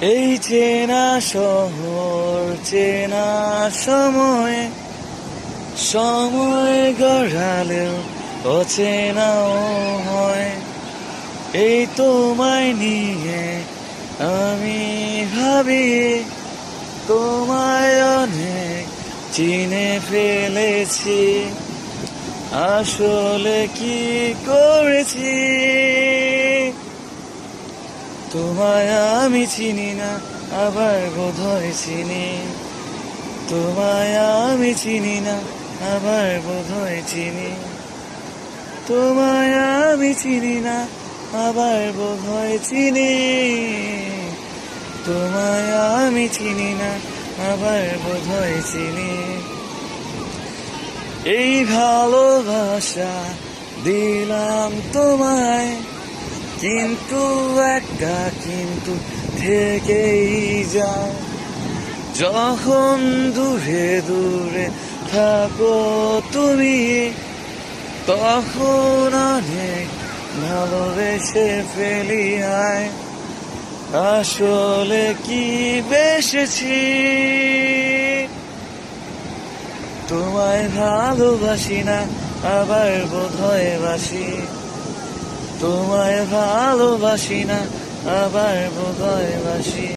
এই চেনা শহর চেনা সময়, সময় গড়ালেও অচেনাও হয়। এই তোমায় নিয়ে আমি ভাবি, তোমায় অনেক চিনে ফেলেছি, আসলে কি করেছি। তোমায় আমি চিনি না, আবার বোধহয় চিনি। তোমায় আমি চিনি না, আবার বোধহয় চিনি। তোমায় আমি চিনি না, আবার বোধহয় চিনি। তোমায় আমি চিনি না, আবার বোধহয় চিনি। এই ভালোবাসা দিলাম তোমায়, কিন্তু একটা কিন্তু থেকেই যায়। যখন দূরে দূরে থাকো তুমি, তখন অনেক ভালোবেসে ফেলি আয়। আসলে কি বেসেছি, তোমায় ভালোবাসি না, আবার বোধহয় বাসি। তোমায় ভালোবাসি না, আবার বোধহয় বাসি।